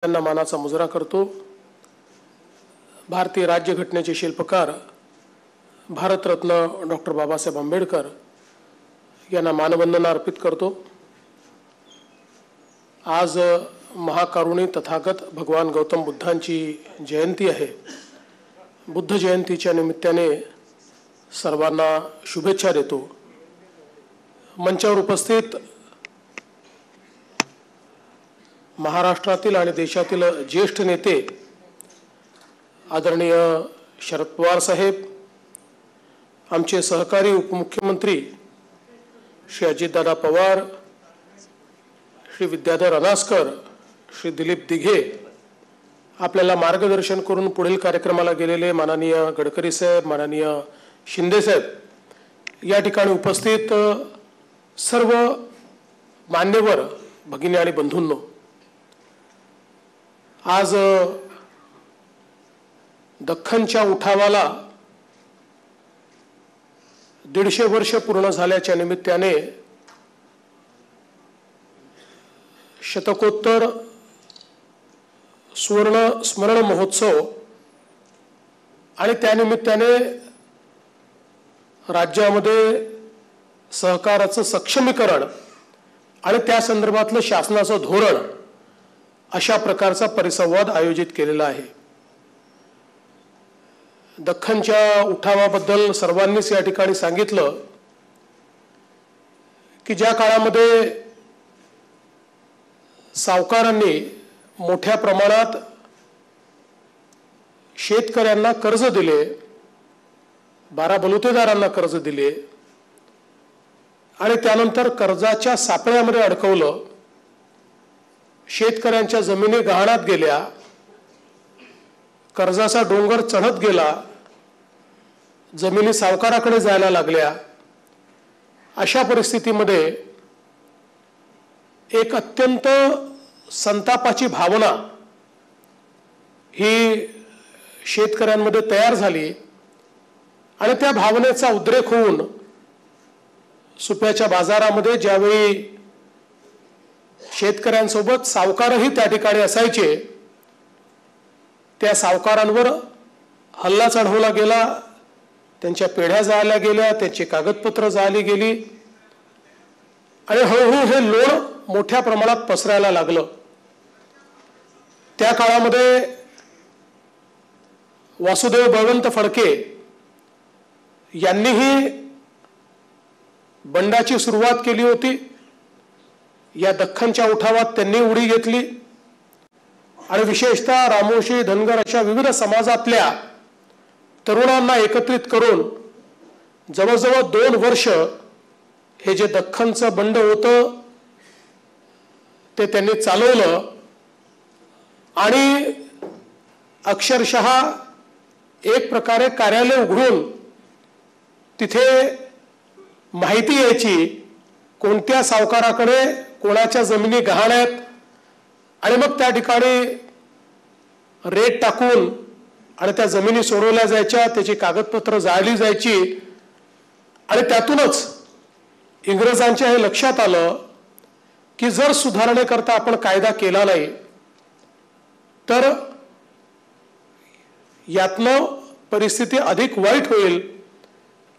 त्यांना मानाचा मुजरा करतो। भारतीय राज्यघटनेचे शिल्पकार भारतरत्न डॉक्टर बाबासाहेब आंबेडकर यांना मानवंदना अर्पित करतो। आज महाकारुणी तथागत भगवान गौतम बुद्धांची जयंती आहे। बुद्ध जयंतीच्या निमित्ताने सर्वांना शुभेच्छा देतो। मंचावर उपस्थित महाराष्ट्रातील आणि देशातील ज्येष्ठ नेते आदरणीय शरद पवार साहेब, आमचे सहकारी उपमुख्यमंत्री श्री अजितदादा पवार, श्री विद्याधर अनासकर, श्री दिलीप दिघे, आपल्याला मार्गदर्शन करून पुढील कार्यक्रमाला गेलेले माननीय गडकरी साहेब, माननीय शिंदे साहेब, या ठिकाणी उपस्थित सर्व मान्यवर भगिनी आणि बंधूंनो, आज दख्खनच्या उठावाला 150 वर्ष पूर्ण झाल्याच्या निमित्ताने शतकोत्तर सुवर्ण स्मरण महोत्सव आणि त्यानिमित्ताने राज्यामध्ये सहकाराचं सक्षमीकरण आणि त्या संदर्भातलं शासनाचं धोरण अशा प्रकारचा परिसंवाद आयोजित केलेला आहे। दख्खनच्या उठावाबद्दल सर्वांनीच या ठिकाणी सांगितलं की ज्या काळामध्ये सावकारांनी मोठ्या प्रमाणात शेतकऱ्यांना कर्ज दिले, 12 बलुतेदारांना कर्ज दिले आणि त्यानंतर कर्जाच्या सापळ्यामध्ये अडकवलं, शेतकऱ्यांच्या जमिनी गहाणात गेल्या, कर्जाचा डोंगर चढत गेला, जमिनी सावकाराकडे जायला लागल्या। अशा परिस्थितीमध्ये एक अत्यंत संतापाची भावना ही शेतकऱ्यांमध्ये तयार झाली आणि त्या भावनेचा उद्रेक होऊन सुप्याच्या बाजारामध्ये ज्यावेळी शेतकऱ्यांसोबत सावकारही त्या ठिकाणी असायचे, त्या सावकारांवर हल्ला चढवला गेला, त्यांच्या पेढ्या जाळल्या गेल्या, त्यांची कागदपत्र जाळली गेली आणि हळूहळू हे लोण मोठ्या प्रमाणात पसरायला लागलं। त्या काळामध्ये वासुदेव बळवंत फडके यांनीही बंडाची सुरुवात केली होती। या दख्खनच्या उठावात त्यांनी उडी घेतली आणि विशेषतः रामोशी, धनगर अशा विविध समाजातल्या तरुणांना एकत्रित करून जवळजवळ 2 वर्ष हे जे दख्खनचं बंड होतं ते त्यांनी चालवलं आणि अक्षरशः एक प्रकारे कार्यालय उघडून तिथे माहिती यायची कोणत्या सावकाराकडे कोणाच्या जमिनी गहाण आहेत आणि मग त्या ठिकाणी रेट टाकून आणि त्या जमिनी सोडवल्या जायच्या, त्याची कागदपत्र जाळली जायची आणि त्यातूनच इंग्रजांच्या हे लक्षात आलं की जर सुधारणेकरता आपण कायदा केला नाही तर यातनं परिस्थिती अधिक वाईट होईल।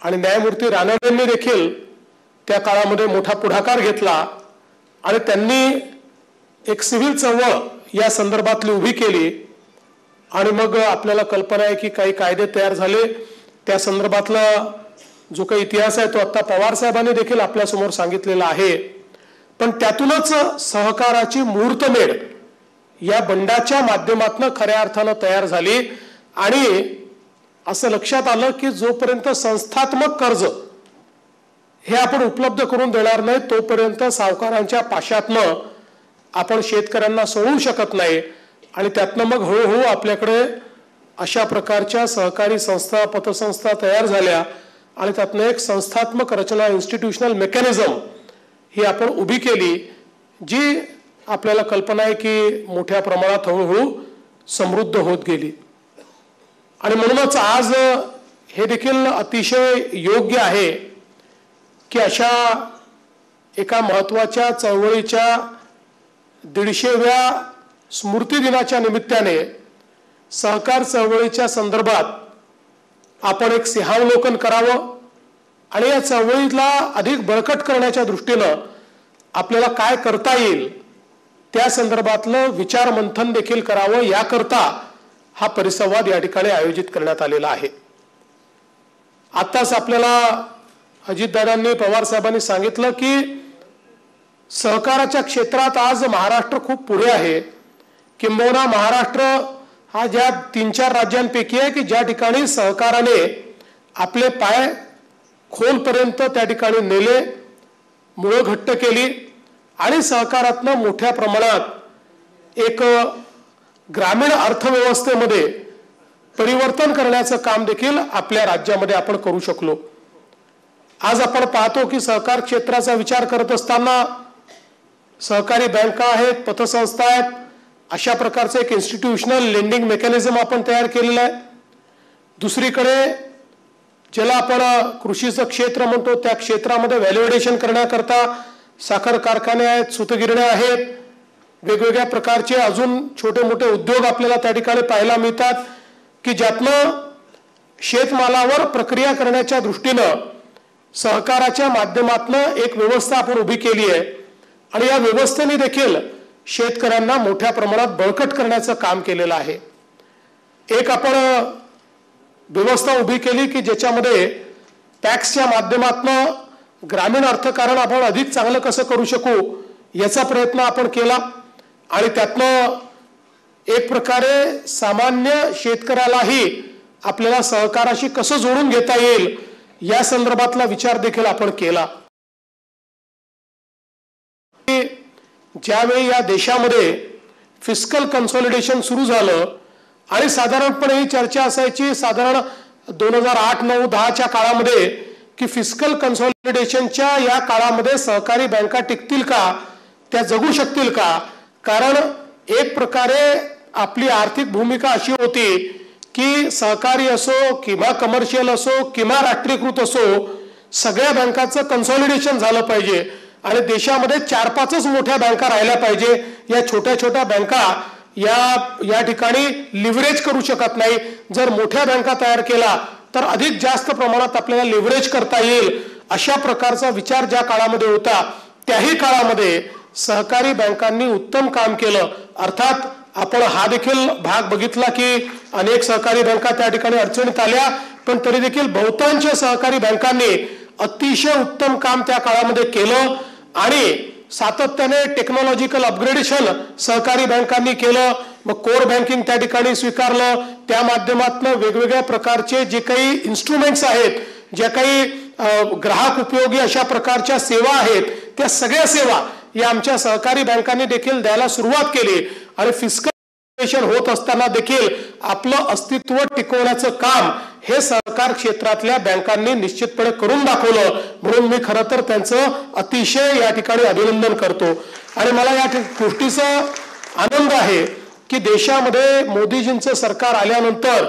आणि न्यायमूर्ती रानडेंनी देखील त्या काळामध्ये मोठा पुढाकार घेतला आणि त्यांनी एक सिव्हिल चळवळ या संदर्भातली उभी केली आणि मग आपल्याला कल्पना आहे की काही कायदे तयार झाले। त्या संदर्भातला जो काही इतिहास आहे तो आता पवार साहेबांनी देखील आपल्यासमोर सांगितलेला आहे। पण त्यातूनच सहकाराची मुहूर्तमेढ या बंडाच्या माध्यमातून खऱ्या अर्थानं तयार झाली आणि असं लक्षात आलं की जोपर्यंत संस्थात्मक कर्ज हे आपण उपलब्ध करून देणार नाही तोपर्यंत सावकारांच्या पाशातनं आपण शेतकऱ्यांना सोडवू शकत नाही आणि त्यातनं मग हळूहळू आपल्याकडे अशा प्रकारच्या सहकारी संस्था, पतसंस्था तयार झाल्या आणि त्यातनं एक संस्थात्मक रचना, इन्स्टिट्यूशनल मेकॅनिझम ही आपण उभी केली, जी आपल्याला कल्पना आहे की मोठ्या प्रमाणात हळूहळू समृद्ध होत गेली। आणि म्हणूनच आज हे देखील अतिशय योग्य आहे की अशा एका महत्त्वाच्या चळवळीच्या 150व्या स्मृती दिनाच्या निमित्ताने सहकार चळवळीच्या संदर्भात आपण एक सिंहावलोकन करावं आणि या चळवळीला अधिक बळकट करण्याच्या दृष्टीनं आपल्याला काय करता येईल त्या संदर्भातलं विचार मंथन देखील करावं, याकरता हा परिसंवाद या ठिकाणी आयोजित करण्यात आलेला आहे. आताच आपल्याला अजितदादांनी, पवार साहेबांनी सांगितलं की सहकाराच्या क्षेत्रात आज महाराष्ट्र खूप पुढे आहे. किंबहुना महाराष्ट्र हा ज्या 3-4 राज्यांपैकी आहे की ज्या ठिकाणी सहकाराने आपले पाय खोलपर्यंत त्या ठिकाणी नेले, मुळं घट्ट केली आणि सहकारातनं मोठ्या प्रमाणात एक ग्रामीण अर्थव्यवस्थेमध्ये परिवर्तन करण्याचं काम देखील आपल्या राज्यामध्ये आपण करू शकलो. आज आपण पाहतो की सहकार क्षेत्राचा विचार करत असताना सहकारी बँका आहेत, पतसंस्था आहेत, अशा प्रकारचं एक इन्स्टिट्यूशनल लेंडिंग मेकॅनिझम आपण तयार केलेलं आहे. दुसरीकडे ज्याला आपण कृषीचं क्षेत्र म्हणतो त्या क्षेत्रामध्ये व्हॅल्युएडेशन करण्याकरता साखर कारखाने आहेत, सूतगिरण्या आहेत, वेगवेगळ्या प्रकारचे अजून छोटे मोठे उद्योग आपल्याला त्या ठिकाणी पाहायला मिळतात की ज्यातनं शेतमालावर प्रक्रिया करण्याच्या दृष्टीनं सहकाराच्या माध्यमातून एक व्यवस्था आपण उभी केली आहे आणि या व्यवस्थेने देखील शेतकऱ्यांना मोठ्या प्रमाणात बळकट करण्याचं काम केलेलं आहे. एक आपण व्यवस्था उभी केली की ज्याच्यामध्ये टॅक्सच्या माध्यमातून ग्रामीण अर्थकारण आपण अधिक चांगलं कसं करू शकू याचा प्रयत्न आपण केला आणि त्यातनं एक प्रकारे सामान्य शेतकऱ्यालाही आपल्याला सहकाराशी कसं जोडून घेता येईल या संदर्भातला विचार देखील आपण केला. ज्यावेळी या देशामध्ये फिस्कल कन्सॉलिडेशन सुरू झालं आणि साधारणपणे ही चर्चा असायची साधारण 2008, 9, 10च्या काळामध्ये की फिस्कल कन्सॉलिडेशनच्या या काळामध्ये सहकारी बँका टिकतील का, त्या जगू शकतील का. कारण एक प्रकारे आपली आर्थिक भूमिका अशी होती की सहकारी असो किंवा कमर्शियल असो किंवा राष्ट्रीयकृत असो सगळ्या बँकांचं कन्सॉलिडेशन झालं पाहिजे आणि देशामध्ये 4-5च मोठ्या बँका राहिल्या पाहिजे. या छोट्या छोट्या बँका या ठिकाणी लिव्हरेज करू शकत नाही. जर मोठ्या बँका तयार केला तर अधिक जास्त प्रमाणात आपल्याला लिव्हरेज करता येईल. अशा प्रकारचा विचार ज्या काळामध्ये होता त्याही काळामध्ये सहकारी बँकांनी उत्तम काम केलं. अर्थात आपण हा देखील भाग बघितला की अनेक सहकारी बँका त्या ठिकाणी अडचणीत आल्या, पण तरी देखील बहुतांश सहकारी बँकांनी अतिशय उत्तम काम त्या काळामध्ये केलं आणि सातत्याने टेक्नॉलॉजिकल अपग्रेडेशन सहकारी बँकांनी केलं. मग कोर बँकिंग त्या ठिकाणी स्वीकारलं, त्या माध्यमातून वेगवेगळ्या प्रकारचे जे काही इन्स्ट्रुमेंट्स आहेत, ज्या काही ग्राहक उपयोगी अशा प्रकारच्या सेवा आहेत, त्या सगळ्या सेवा या आमच्या सहकारी बँकांनी देखील द्यायला सुरुवात केली आणि फिस्कल होत असताना देखील आपलं अस्तित्व टिकवण्याचं काम हे सहकार क्षेत्रातल्या बँकांनी निश्चितपणे करून दाखवलं. म्हणून मी खरं तर त्यांचं अतिशय या ठिकाणी अभिनंदन करतो आणि मला या गोष्टीचा आनंद आहे की देशामध्ये मोदीजींचं सरकार आल्यानंतर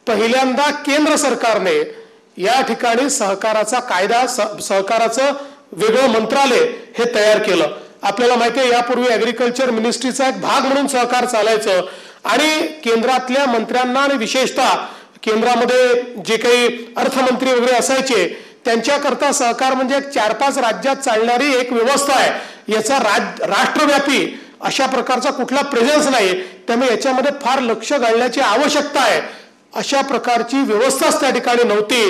पहिल्यांदा केंद्र सरकारने या ठिकाणी सहकाराचा कायदा, सहकाराचं वेगळं मंत्रालय हे तयार केलं. आपल्याला माहिती आहे यापूर्वी ऍग्रिकल्चर मिनिस्ट्रीचा एक भाग म्हणून सहकार चालायचं आणि केंद्रातल्या मंत्र्यांना आणि विशेषतः केंद्रामध्ये जे काही अर्थमंत्री वगैरे असायचे त्यांच्याकरता सहकार म्हणजे 4-5 राज्यात चालणारी एक व्यवस्था आहे. याचा राष्ट्रव्यापी अशा प्रकारचा कुठला प्रेझेन्स नाही, त्यामुळे याच्यामध्ये फार लक्ष घालण्याची आवश्यकता आहे. अशा प्रकारची व्यवस्थाच त्या ठिकाणी नव्हती.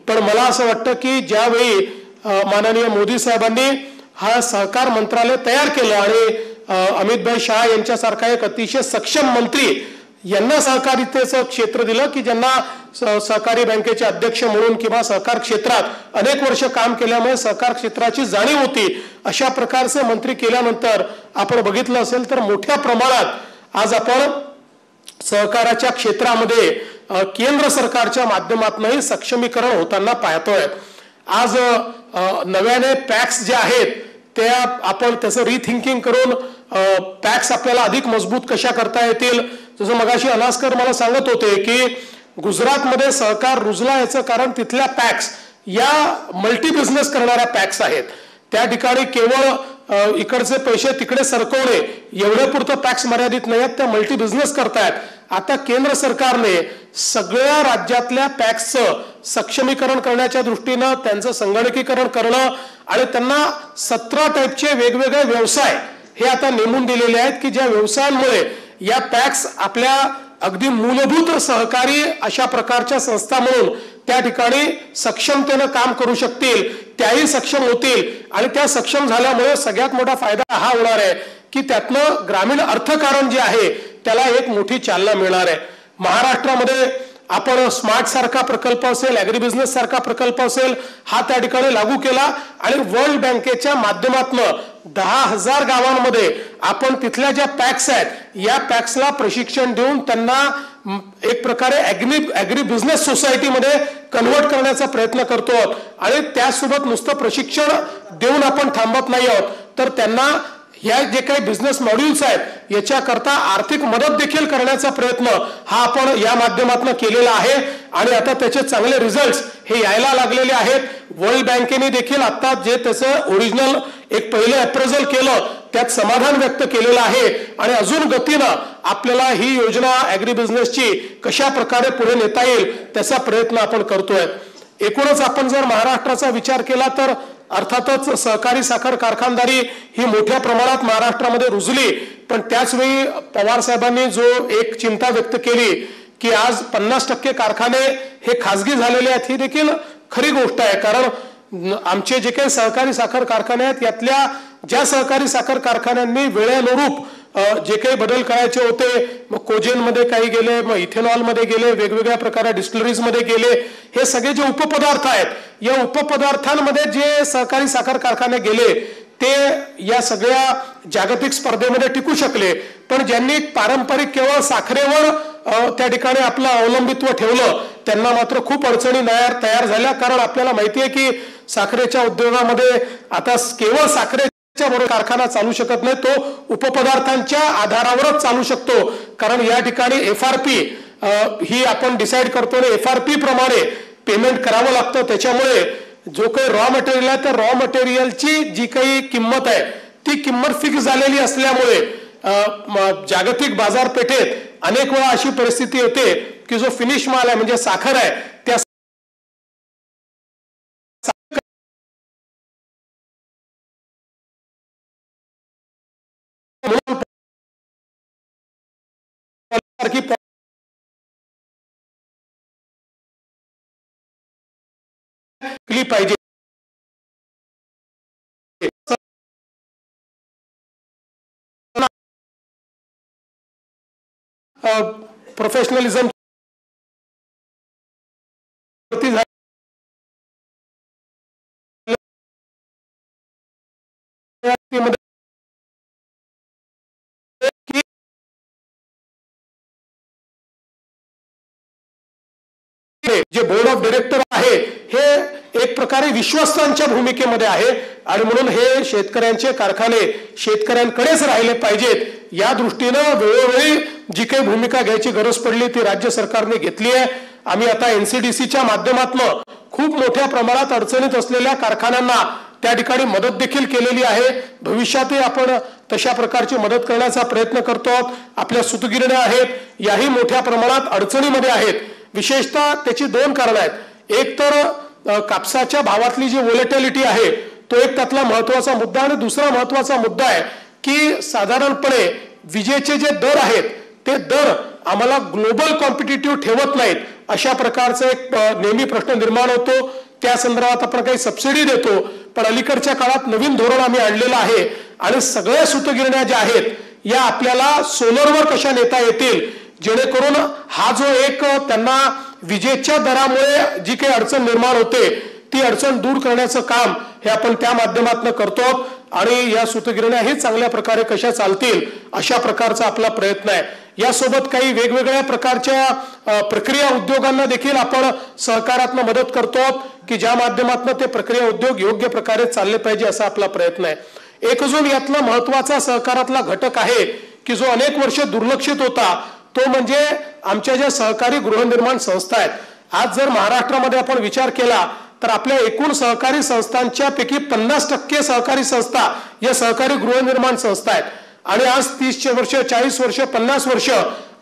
पण मला असं वाटतं की ज्यावेळी माननीय मोदी साहेबांनी हा सहकार मंत्रालय तयार केलं आणि अमितभाई शाह यांच्यासारखा एक अतिशय सक्षम मंत्री यांना सहकारितेचं क्षेत्र दिलं की ज्यांना सहकारी बँकेचे अध्यक्ष म्हणून किंवा सहकार क्षेत्रात अनेक वर्ष काम केल्यामुळे सहकार क्षेत्राची जाणीव होती. अशा प्रकारचे मंत्री केल्यानंतर आपण बघितलं असेल तर मोठ्या प्रमाणात आज आपण सहकाराच्या क्षेत्रामध्ये केंद्र सरकारच्या माध्यमातूनही सक्षमीकरण होताना पाहतोय. आज नव्याने पॅक्स जे आहेत त्या आपण त्याचं रिथिंकिंग करून पॅक्स आपल्याला अधिक मजबूत कशा करता येतील. जसं मगाशी अनास्कर मला सांगत होते की गुजरातमध्ये सहकार रुजला याचं कारण तिथल्या पॅक्स या मल्टी बिझनेस करणाऱ्या पॅक्स आहेत. त्या ठिकाणी केवळ इकडचे पैसे तिकडे सरकवणे एवढ्या पुरतं टॅक्स मर्यादित नाही आहेत, त्या मल्टी बिझनेस करतायत. आता केंद्र सरकारने सगळ्या राज्यातल्या टॅक्सचं सक्षमीकरण करण्याच्या दृष्टीनं त्यांचं संगणकीकरण करणं आणि त्यांना 17 टाईपचे वेगवेगळे व्यवसाय हे आता नेमून दिलेले आहेत की ज्या व्यवसायांमुळे या टॅक्स आपल्या अगदी मूलभूत सहकारी अशा प्रकारच्या संस्था म्हणून त्या ठिकाणी सक्षमतेनं काम करू शकतील, त्याही सक्षम होतील. आणि त्या सक्षम झाल्यामुळे सगळ्यात मोठा फायदा हा होणार आहे की त्यातनं ग्रामीण अर्थकारण जे आहे त्याला एक मोठी चालना मिळणार आहे. महाराष्ट्रामध्ये आपण स्मार्ट सारखा प्रकल्प असेल, ॲग्री बिझनेस सारखा प्रकल्प असेल, हा त्या ठिकाणी लागू केला आणि वर्ल्ड बँकेच्या माध्यमातून 10,000 गावांमध्ये आपण तिथल्या ज्या पॅक्स आहेत या पॅक्सला प्रशिक्षण देऊन त्यांना एक प्रकारे ॲग्री बिझनेस सोसायटीमध्ये कन्व्हर्ट करण्याचा प्रयत्न करतो. आणि त्यासोबत नुसतं प्रशिक्षण देऊन आपण थांबत नाही आहोत, तर त्यांना या जे काही बिझनेस मॉड्यूल्स आहेत याच्याकरता आर्थिक मदत देखील करण्याचा प्रयत्न हा आपण या माध्यमातून केलेला आहे. आणि आता त्याचे चांगले रिझल्ट्स हे यायला लागलेले आहेत. वर्ल्ड बँकेने देखील आता जे त्याचं ओरिजिनल एक पहिलं अप्रेझल केलं त्यात समाधान व्यक्त केलेलं आहे आणि अजून गतीनं आपल्याला ही योजना ॲग्री बिझनेसची कशा प्रकारे पुढे नेता येईल त्याचा प्रयत्न आपण करतोय. एकूणच आपण जर महाराष्ट्राचा विचार केला तर अर्थातच सहकारी साखर कारखानदारी ही मोठ्या प्रमाणात महाराष्ट्रामध्ये रुजली, पण त्याचवेळी पवार साहेबांनी जो एक चिंता व्यक्त केली की आज 50% कारखाने हे खासगी झालेले आहेत, ही देखील खरी गोष्ट आहे. कारण आमचे जे काही सहकारी साखर कारखाने आहेत यातल्या ज्या सहकारी साखर कारखान्यांनी वेळेनुरूप जे काही बदल करायचे होते, मग कोजेनमध्ये काही गेले, मग इथेनॉलमध्ये गेले, वेगवेगळ्या प्रकारे डिस्टिलरीजमध्ये गेले, हे सगळे जे उपपदार्थ आहेत या उपपदार्थांमध्ये जे सहकारी साखर कारखाने गेले ते या सगळ्या जागतिक स्पर्धेमध्ये टिकू शकले. पण ज्यांनी पारंपरिक केवळ साखरेवर त्या ठिकाणी आपलं अवलंबित्व ठेवलं त्यांना मात्र खूप अडचणी तयार झाल्या. कारण आपल्याला माहिती आहे की साखरेच्या उद्योगामध्ये आता केवळ साखरे बरोबर कारखाना चालू शकत नाही, तो उपपदार्थांच्या आधारावरच चालू शकतो. कारण या ठिकाणी FRP ही आपण डिसाईड करतो आणि FRP प्रमाणे पेमेंट करावं लागतं. त्याच्यामुळे जो काही रॉ मटेरियल आहे त्या रॉ मटेरियलची जी काही किंमत आहे ती किंमत फिक्स झालेली असल्यामुळे जागतिक बाजारपेठेत अनेक वेळा अशी परिस्थिती येते की जो फिनिश माल आहे म्हणजे साखर आहे त्या पाहिजे. प्रोफेशनलिझम जे बोर्ड ऑफ डायरेक्टर आहे हे एक प्रकारे विश्वस्तांच्या भूमिकेमध्ये आहे आणि म्हणून हे शेतकऱ्यांचे कारखाने शेतकऱ्यांकडेच राहिले पाहिजेत. या दृष्टीनं वेळोवेळी जी काही भूमिका घ्यायची गरज पडली ती राज्य सरकारने घेतली आहे. आम्ही आता NCDCच्या माध्यमातून खूप मोठ्या प्रमाणात अडचणीत असलेल्या कारखान्यांना त्या ठिकाणी मदत देखील केलेली आहे. भविष्यातही आपण तशा प्रकारची मदत करण्याचा प्रयत्न करतो आहोत. आपल्या सूतगिरण्या आहेत याही मोठ्या प्रमाणात अडचणीमध्ये आहेत. विशेषतः त्याची 2 कारणं आहेत. एक तर कापसाच्या भावातली जी व्होलेटिलिटी आहे तो एक त्यातला महत्वाचा मुद्दा आणि दुसरा महत्वाचा मुद्दा आहे की साधारणपणे विजेचे जे दर आहेत ते दर आम्हाला ग्लोबल कॉम्पिटिटिव्ह ठेवत नाहीत. अशा प्रकारचा एक नेहमी प्रश्न निर्माण होतो. त्या संदर्भात आपण काही सबसिडी देतो, पण अलीकडच्या काळात नवीन धोरण आम्ही आणलेलं आहे आणि सगळ्या सूतगिरण्या ज्या आहेत या आपल्याला सोलरवर कशा नेता येतील जेणेकरून हा जो एक त्यांना विजेच्या दरामुळे जी काही अडचण निर्माण होते ती अडचण दूर करण्याचं काम हे आपण त्या माध्यमातून करतो आणि या सूतगिरण्या ही चांगल्या प्रकारे कशा चालतील अशा प्रकारचा आपला प्रयत्न आहे. यासोबत काही वेगवेगळ्या प्रकारच्या प्रक्रिया उद्योगांना देखील आपण सहकारात्मक मदत करतो की ज्या माध्यमातून ते प्रक्रिया उद्योग योग्य प्रकारे चालले पाहिजे असा आपला प्रयत्न आहे. एक अजून यातला महत्वाचा सहकारातला घटक आहे की जो अनेक वर्ष दुर्लक्षित होता तो म्हणजे आमच्या ज्या सहकारी गृहनिर्माण संस्था आहेत. आज जर महाराष्ट्रामध्ये आपण विचार केला तर आपल्या एकूण सहकारी संस्थांच्या पैकी 50% सहकारी संस्था या सहकारी गृहनिर्माण संस्था आहेत आणि आज 30 वर्ष 40 वर्ष 50 वर्ष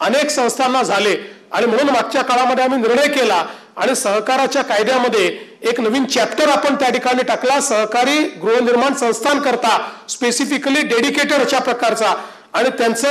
अनेक संस्थांना झाले आणि म्हणून मागच्या काळामध्ये आम्ही निर्णय केला आणि सहकाराच्या कायद्यामध्ये एक नवीन चॅप्टर आपण त्या ठिकाणी टाकला सहकारी गृहनिर्माण संस्थांकरता स्पेसिफिकली डेडिकेटेड अशा प्रकारचा आणि त्यांचं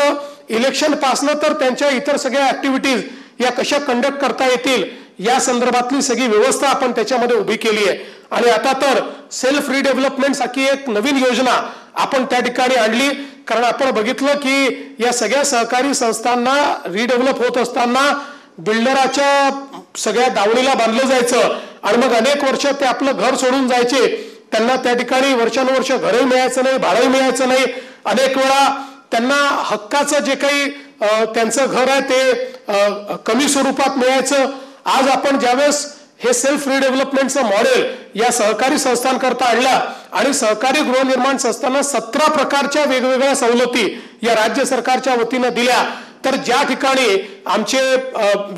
इलेक्शन पासनं तर त्यांच्या इतर सगळ्या ऍक्टिव्हिटीज या कशा कंडक्ट करता येतील या संदर्भातली सगळी व्यवस्था आपण त्याच्यामध्ये उभी केली आहे आणि आता तर सेल्फ रिडेव्हलपमेंट सारखी एक नवीन योजना आपण त्या ठिकाणी आणली कारण आपण बघितलं की या सगळ्या सहकारी संस्थांना रिडेव्हलप होत असताना बिल्डराच्या सगळ्या दावणीला बांधलं जायचं आणि मग अनेक वर्ष ते आपलं घर सोडून जायचे त्यांना त्या ठिकाणी वर्षानुवर्ष घरही मिळायचं नाही भाडंही मिळायचं नाही अनेक वेळा त्यांना हक्काचं जे काही त्यांचं घर आहे ते कमी स्वरूपात मिळायचं आज आपण ज्यावेळेस हे सेल्फ रिडेव्हलपमेंटचं मॉडेल या सहकारी संस्थांकरता आणला आणि सहकारी गृहनिर्माण संस्थांना 17 प्रकारच्या वेगवेगळ्या सवलती या राज्य सरकारच्या वतीनं दिल्या तर ज्या ठिकाणी आमचे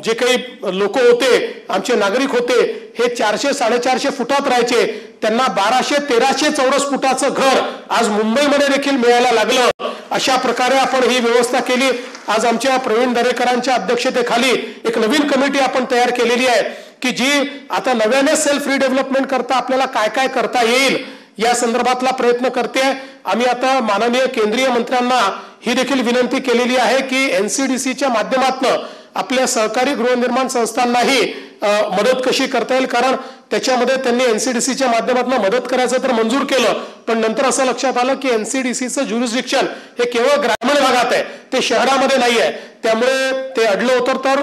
जे काही लोक होते आमचे नागरिक होते हे 400-450 फुटात राहायचे त्यांना 1200-1300 चौरस फुटाचं घर आज मुंबईमध्ये देखील मिळायला लागलं अशा प्रकारे आपण ही व्यवस्था केली आज आमच्या प्रवीण दरेकरांच्या अध्यक्षतेखाली एक नवीन कमिटी आपण तयार केलेली आहे की जी आता नव्याने सेल्फ रिडेव्हलपमेंट करता आपल्याला काय काय करता येईल या संदर्भातला प्रयत्न करते आम्ही आता माननीय केंद्रीय मंत्र्यांना ही देखील विनंती केलेली आहे की एनसीडीसीच्या माध्यमातून आपल्या सहकारी गृहनिर्माण संस्थांनाही मदत कशी करता येईल कारण त्याच्यामध्ये त्यांनी एनसीडीसीच्या माध्यमातून मदत करायचं तर मंजूर केलं पण नंतर असं लक्षात आलं की एनसीडीसीचं ज्युरिस्डिक्शन हे केवळ ग्रामीण भागात आहे ते शहरामध्ये नाही आहे त्यामुळे ते अडलं होतं तर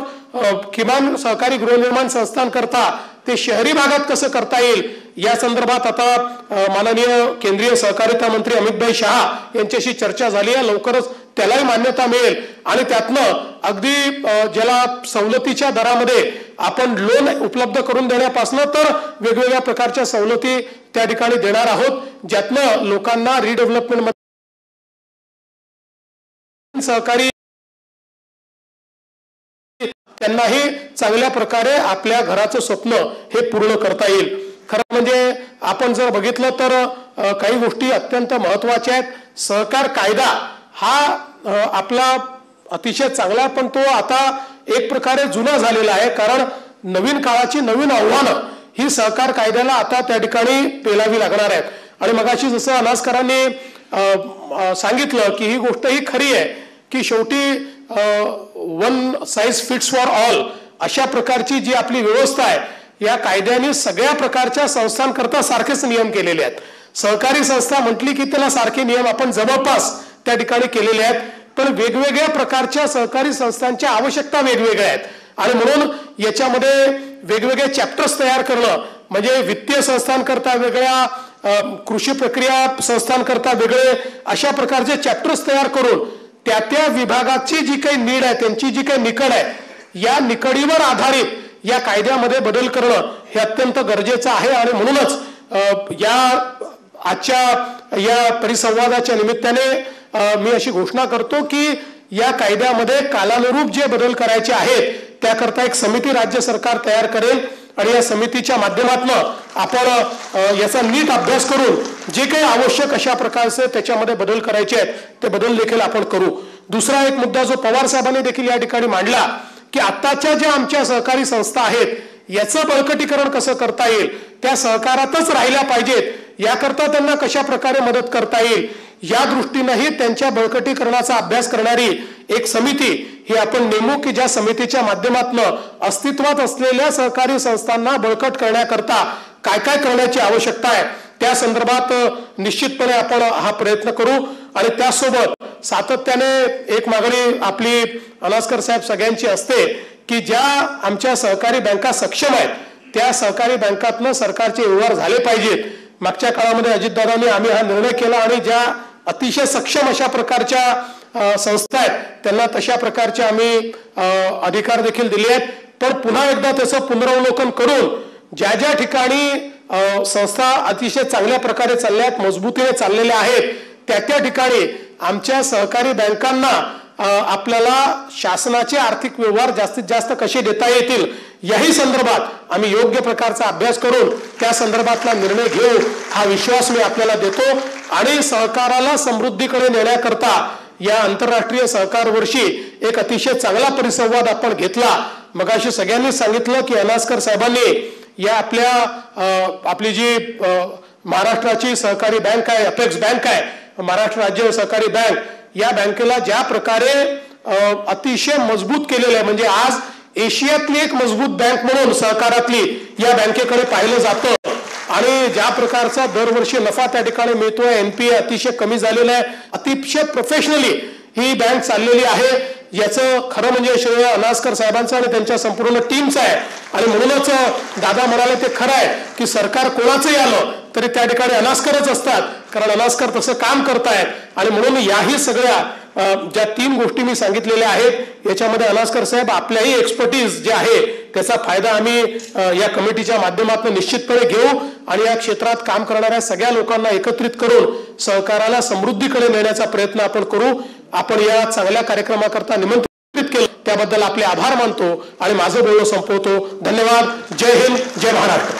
किमान सहकारी गृहनिर्माण संस्थांकरता ते शहरी भागात कसं करता येईल या संदर्भात आता माननीय केंद्रीय सहकारिता मंत्री अमितभाई शहा यांच्याशी चर्चा झाली आहे लवकरच त्यालाही मान्यता मिळेल आणि त्यातनं अगदी ज्याला सवलतीच्या दरामध्ये आपण लोन उपलब्ध करून देण्यापासून तर वेगवेगळ्या प्रकारच्या सवलती त्या ठिकाणी देणार आहोत ज्यातनं लोकांना रिडेव्हलपमेंट सहकारी त्यांनाही चांगल्या प्रकारे आपल्या घराचं स्वप्न हे पूर्ण करता येईल खरं म्हणजे आपण जर बघितलं तर काही गोष्टी अत्यंत महत्वाच्या आहेत सहकार कायदा हा आपला अतिशय चांगला पण तो आता एक प्रकारे जुना झालेला आहे कारण नवीन काळाची नवीन आव्हानं ही सहकार कायद्याला आता त्या ठिकाणी पेलावी लागणार आहेत आणि मगाशी जसं अनासकरांनी सांगितलं की ही गोष्ट ही खरी आहे की शेवटी one size fits for all अशा प्रकारची जी आपली व्यवस्था आहे या कायद्याने सगळ्या प्रकारच्या संस्थांकरता सारखेच नियम केलेले आहेत सहकारी संस्था म्हटली की त्याला सारखे नियम आपण जवळपास त्या ठिकाणी केलेले आहेत पण वेगवेगळ्या प्रकारच्या सहकारी संस्थांच्या आवश्यकता वेगवेगळ्या आहेत आणि म्हणून याच्यामध्ये वेगवेगळे चॅप्टर्स तयार करणं म्हणजे वित्तीय संस्थांकरता वेगळ्या कृषी प्रक्रिया संस्थांकरता वेगळे अशा प्रकारचे चॅप्टर्स तयार करून त्या विभागाची जी काही नीड आहे त्यांची जी काही निकड आहे या निकडीवर आधारित या कायद्यामध्ये बदल करणं हे अत्यंत गरजेचं आहे आणि म्हणूनच या आजच्या या परिसंवादाच्या निमित्ताने मी अशी घोषणा करतो की या कायद्यामध्ये कालानुरूप जे बदल करायचे आहेत त्याकरता एक समिती राज्य सरकार तयार करेल आणि या समितीच्या माध्यमातून आपण याचा नीट अभ्यास करून जे काही आवश्यक अशा प्रकारचे त्याच्यामध्ये बदल करायचे आहेत ते बदल देखील आपण करू दुसरा एक मुद्दा जो पवार साहेबांनी देखील या ठिकाणी मांडला की आताच्या ज्या आमच्या सहकारी संस्था आहेत याचं बळकटीकरण कसं करता येईल त्या सहकारातच राहिल्या पाहिजेत याकरता त्यांना कशा प्रकारे मदत करता येईल या दृष्टीनेही त्यांच्या बळकटीकरणाचा अभ्यास करणारी एक समिती ही आपण नेमू की ज्या समितीच्या माध्यमातून अस्तित्वात असलेल्या सहकारी संस्थांना बळकट करण्याकरता काय काय करण्याची आवश्यकता आहे त्या संदर्भात निश्चितपणे आपण हा प्रयत्न करू आणि त्यासोबत सातत्याने एक मागणी आपली अनासकर साहेब सगळ्यांची असते की ज्या आमच्या सहकारी बँका सक्षम आहेत त्या सहकारी बँकातनं सरकारचे व्यवहार झाले पाहिजेत मागच्या काळामध्ये अजितदादांनी आम्ही हा निर्णय केला आणि ज्या अतिशय सक्षम अशा प्रकारच्या संस्था आहेत त्यांना तशा प्रकारचे आम्ही अधिकार देखील दिले आहेत पण पुन्हा एकदा त्याचं पुनरावलोकन करून ज्या ज्या ठिकाणी संस्था अतिशय चांगल्या प्रकारे चालल्या आहेत मजबूतीने चाललेल्या आहेत त्या ठिकाणी आमच्या सहकारी बँकांना आपल्याला शासनाचे आर्थिक व्यवहार जास्तीत जास्त कसे देता येतील याही संदर्भात आम्ही योग्य प्रकारचा अभ्यास करून त्या संदर्भातला निर्णय घेऊ हा विश्वास मी आपल्याला देतो। आणि सहकाराला समृद्धीकडे नेण्याकरता या आंतरराष्ट्रीय सहकार वर्षी एक अतिशय चांगला परिसंवाद आपण घेतला। मगाशी सगळ्यांनी सांगितलं की अनास्कर साहेबांनी या आपली जी महाराष्ट्राची सहकारी बँक आहे, अपेक्स बँक आहे, महाराष्ट्र राज्य सहकारी बँक, या बँकेला ज्या प्रकारे अतिशय मजबूत केलेलं आहे, म्हणजे आज एशियातली एक मजबूत बँक म्हणून सहकारातली या बँकेकडे पाहिलं जातं। आणि ज्या प्रकारचा दरवर्षी नफा त्या ठिकाणी मिळतोय, एनपीए अतिशय कमी झालेला आहे, अतिशय प्रोफेशनली ही बँक चाललेली आहे, याचं खरं म्हणजे श्रेय अनास्कर साहेबांचं आणि त्यांच्या संपूर्ण टीमचं आहे। आणि म्हणूनच दादा म्हणाले ते खरं आहे की सरकार कोणाचंही आलं तरी त्या ठिकाणी अनास्करच असतात, कारण अनास्कर तसं काम करतायत। आणि म्हणून याही सगळ्या ज्या 3 गोष्टी मी सांगितलेल्या आहेत याच्यामध्ये अनास्कर साहेब आपल्याही एक्सपर्टीज जे आहे त्याचा फायदा आम्ही या कमिटीच्या माध्यमातून निश्चितपणे घेऊ आणि या क्षेत्रात काम करणाऱ्या सगळ्या लोकांना एकत्रित करून सहकाराला समृद्धीकडे नेण्याचा प्रयत्न आपण करू। आपण या चांगल्या कार्यक्रमाकरता निमंत्रित केलं त्याबद्दल आपले आभार मानतो आणि माझं बोलणं संपवतो। धन्यवाद। जय हिंद, जय महाराष्ट्र।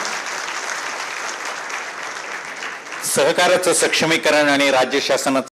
सहकाराचं सक्षमीकरण आणि राज्य शासनाचं